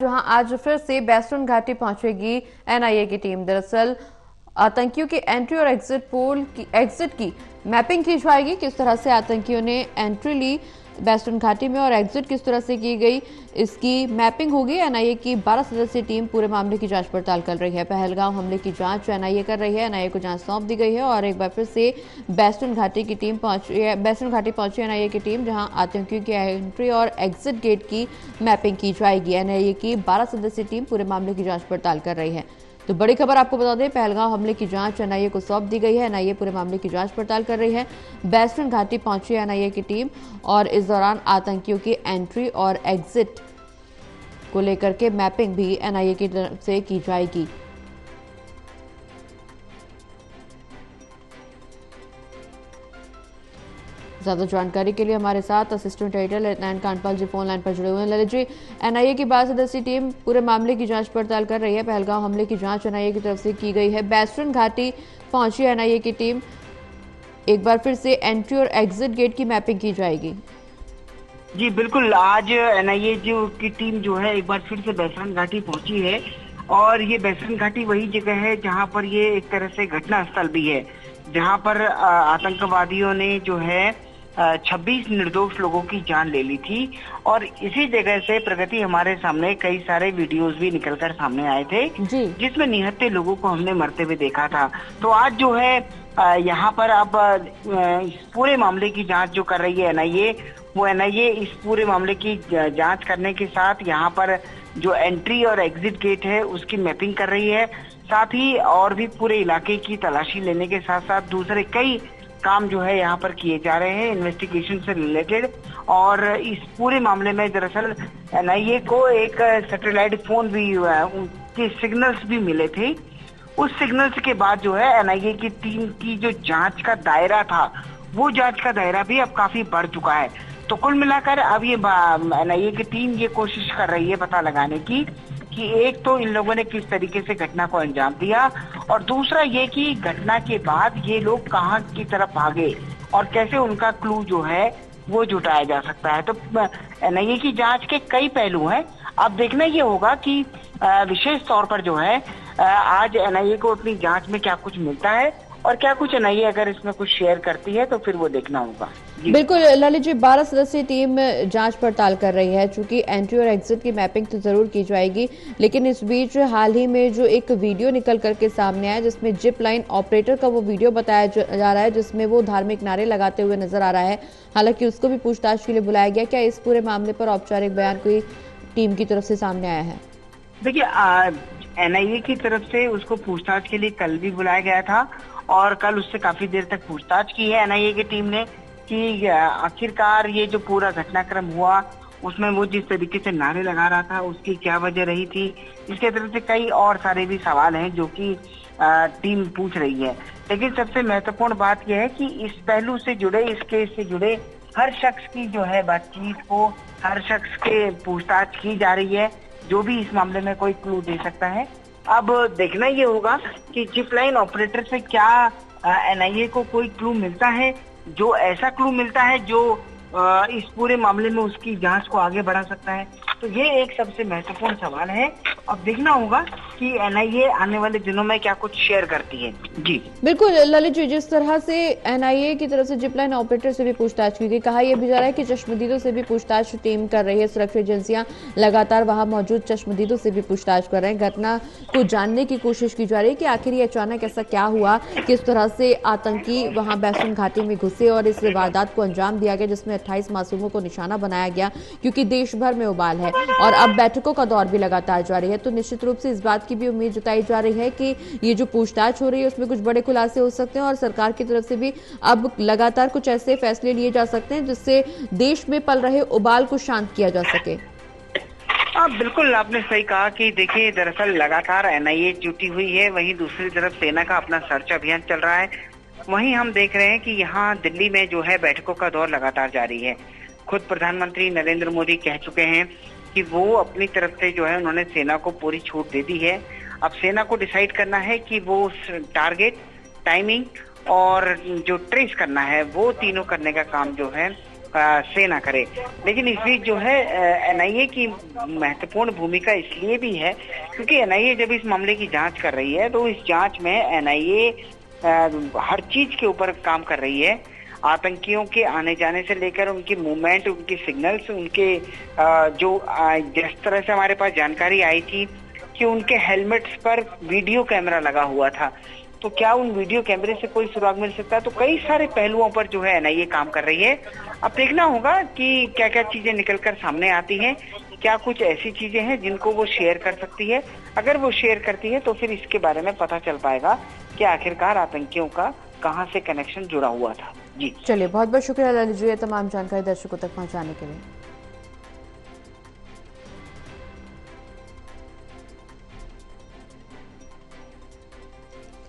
जहां आज फिर से बेस्टर्न घाटी पहुंचेगी एनआईए की टीम। दरअसल आतंकियों के एंट्री और एग्जिट की मैपिंग की जाएगी। किस तरह से आतंकियों ने एंट्री ली बेस्टर्न घाटी में और एग्जिट किस तरह से की गई, इसकी मैपिंग होगी। एनआईए की 12 सदस्यीय टीम पूरे मामले की जांच पड़ताल कर रही है। पहलगाम हमले की जांच एनआईए कर रही है। एनआईए को जांच सौंप दी गई है और एक बार फिर से बेस्टर्न घाटी पहुंची एनआईए की टीम, जहां आतंकियों की एंट्री और एग्जिट गेट की मैपिंग की जाएगी। एनआईए की 12 सदस्यीय टीम पूरे मामले की जांच पड़ताल कर रही है। तो बड़ी खबर आपको बता दें, पहलगाम हमले की जांच एनआईए को सौंप दी गई है। एनआईए पूरे मामले की जांच पड़ताल कर रही है। बेस्टर्न घाटी पहुंची एनआईए की टीम और इस दौरान आतंकियों की एंट्री और एग्जिट को लेकर के मैपिंग भी एनआईए की तरफ से की जाएगी। ज्यादा जानकारी के लिए हमारे साथ असिस्टेंट एडिटर लेफ्टिनेंट कांडपाल जी फोन लाइन पर जुड़े हुए हैं। ललित जी, एनआईए की 12 सदस्यीय टीम पूरे मामले की जांच पड़ताल कर रही है। पहलगाम हमले की जांच एनआईए की तरफ से की गई है। बेस्टर्न घाटी पहुंची एनआईए की टीम, एक बार फिर से एंट्री और एग्जिट गेट की मैपिंग की जाएगी। जी बिल्कुल, आज एनआईए की टीम जो है एक बार फिर से बेस्टर्न घाटी पहुंची है और ये बेस्टर्न घाटी वही जगह है जहां पर ये एक तरह से घटना स्थल भी है, जहां पर आतंकवादियों ने जो है 26 निर्दोष लोगों की जान ले ली थी। और इसी जगह से प्रगति हमारे सामने कई सारे वीडियोस भी निकलकर सामने आए थे जिसमें निहत्थे लोगों को हमने मरते हुए देखा था। तो आज जो है यहाँ पर अब इस पूरे मामले की जांच जो कर रही है एनआईए, वो एनआईए इस पूरे मामले की जांच करने के साथ यहाँ पर जो एंट्री और एग्जिट गेट है उसकी मैपिंग कर रही है। साथ ही और भी पूरे इलाके की तलाशी लेने के साथ साथ दूसरे कई काम जो है यहाँ पर किए जा रहे हैं इन्वेस्टिगेशन से रिलेटेड। और इस पूरे मामले में दरअसल एनआईए को एक सैटेलाइट फोन भी के सिग्नल्स भी मिले थे। उस सिग्नल्स के बाद जो है एनआईए की टीम की जो जांच का दायरा था, वो जांच का दायरा भी अब काफी बढ़ चुका है। तो कुल मिलाकर अब ये एनआईए की टीम ये कोशिश कर रही है पता लगाने की कि एक तो इन लोगों ने किस तरीके से घटना को अंजाम दिया और दूसरा ये कि घटना के बाद ये लोग कहाँ की तरफ भागे और कैसे उनका क्लू जो है वो जुटाया जा सकता है। तो एनआईए की जांच के कई पहलू हैं। अब देखना ये होगा कि विशेष तौर पर जो है आज एनआईए को अपनी जांच में क्या कुछ मिलता है और क्या कुछ एनआईए अगर इसमें कुछ शेयर करती है तो फिर वो देखना होगा। बिल्कुल ललित जी, 12 सदस्यीय टीम जांच पड़ताल कर रही है। चूंकि एंट्री और एग्जिट की मैपिंग तो जरूर की जाएगी, लेकिन इस बीच हाल ही में जो एक वीडियो निकल करके सामने आया जिसमें जिप लाइन ऑपरेटर का वो वीडियो बताया जा रहा है जिसमें वो धार्मिक नारे लगाते हुए नजर आ रहा है। हालांकि उसको भी पूछताछ के लिए बुलाया गया। क्या इस पूरे मामले पर औपचारिक बयान कोई टीम की तरफ से सामने आया है? देखिए, एनआईए की तरफ से उसको पूछताछ के लिए कल भी बुलाया गया था और कल उससे काफी देर तक पूछताछ की है एनआईए की टीम ने कि आखिरकार ये जो पूरा घटनाक्रम हुआ उसमें वो जिस तरीके से नारे लगा रहा था उसकी क्या वजह रही थी। इसके तरफ से कई और सारे भी सवाल हैं जो कि टीम पूछ रही है। लेकिन सबसे महत्वपूर्ण बात यह है कि इस पहलू से जुड़े, इस केस से जुड़े हर शख्स की जो है बातचीत को, हर शख्स के पूछताछ की जा रही है जो भी इस मामले में कोई क्लू दे सकता है। अब देखना ये होगा कि जिप लाइन ऑपरेटर से क्या एनआईए को कोई क्लू मिलता है, जो ऐसा क्लू मिलता है जो इस पूरे मामले में उसकी जांच को आगे बढ़ा सकता है। तो ये एक सबसे महत्वपूर्ण सवाल है। अब देखना होगा कि एनआईए आने वाले दिनों में क्या कुछ शेयर करती है। जी बिल्कुल ललित जी, जिस तरह से एनआईए की तरफ से जिपलाइन ऑपरेटर से भी पूछताछ की गई, कहा यह भी जा रहा है कि चश्मदीदों से भी पूछताछ टीम कर रही है। सुरक्षा एजेंसियां लगातार वहां मौजूद चश्मदीदों से भी पूछताछ कर रहे हैं। घटना को जानने की कोशिश की जा रही है कि आखिर ये अचानक ऐसा क्या हुआ, किस तरह से आतंकी वहां बेस्टर्न घाटी में घुसे और इस वारदात को अंजाम दिया गया जिसमें 28 मासूमों को निशाना बनाया गया। क्योंकि देश भर में उबाल है और अब बैठकों का दौर भी लगातार जारी है, तो निश्चित रूप से इस बात की भी उम्मीद जताई जा रही है कि ये जो पूछताछ हो रही है उसमें कुछ बड़े खुलासे हो सकते हैं और सरकार की तरफ से भी अब लगातार कुछ ऐसे फैसले लिए जा सकते हैं जिससे देश में पल रहे उबाल को शांत किया जा सके। बिल्कुल, आपने सही कहा कि देखिए दरअसल लगातार एनआईए जुटी हुई है, वहीं दूसरी तरफ सेना का अपना सर्च अभियान चल रहा है। वहीं हम देख रहे हैं कि यहाँ दिल्ली में जो है बैठकों का दौर लगातार जारी है। खुद प्रधानमंत्री नरेंद्र मोदी कह चुके हैं कि वो अपनी तरफ से जो है उन्होंने सेना को पूरी छूट दे दी है। अब सेना को डिसाइड करना है कि वो टारगेट, टाइमिंग और जो ट्रेस करना है वो तीनों करने का काम जो है से ना करे। लेकिन इस बीच जो है एनआईए की महत्वपूर्ण भूमिका इसलिए भी है क्योंकि एनआईए जब इस मामले की जांच कर रही है तो इस जांच में एनआईए हर चीज के ऊपर काम कर रही है। आतंकियों के आने जाने से लेकर उनकी मूवमेंट, उनकी सिग्नल्स, उनके जिस तरह से हमारे पास जानकारी आई थी कि उनके हेलमेट्स पर वीडियो कैमरा लगा हुआ था, तो क्या उन वीडियो कैमरे से कोई सुराग मिल सकता है। तो कई सारे पहलुओं पर जो है एनआईए काम कर रही है। अब देखना होगा कि क्या क्या चीजें निकलकर सामने आती हैं, क्या कुछ ऐसी चीजें हैं जिनको वो शेयर कर सकती है। अगर वो शेयर करती है तो फिर इसके बारे में पता चल पाएगा कि आखिरकार आतंकियों का कहां से कनेक्शन जुड़ा हुआ था। जी चलिए, बहुत बहुत शुक्रिया ललित जी, ये तमाम जानकारी दर्शकों तक पहुंचाने के लिए।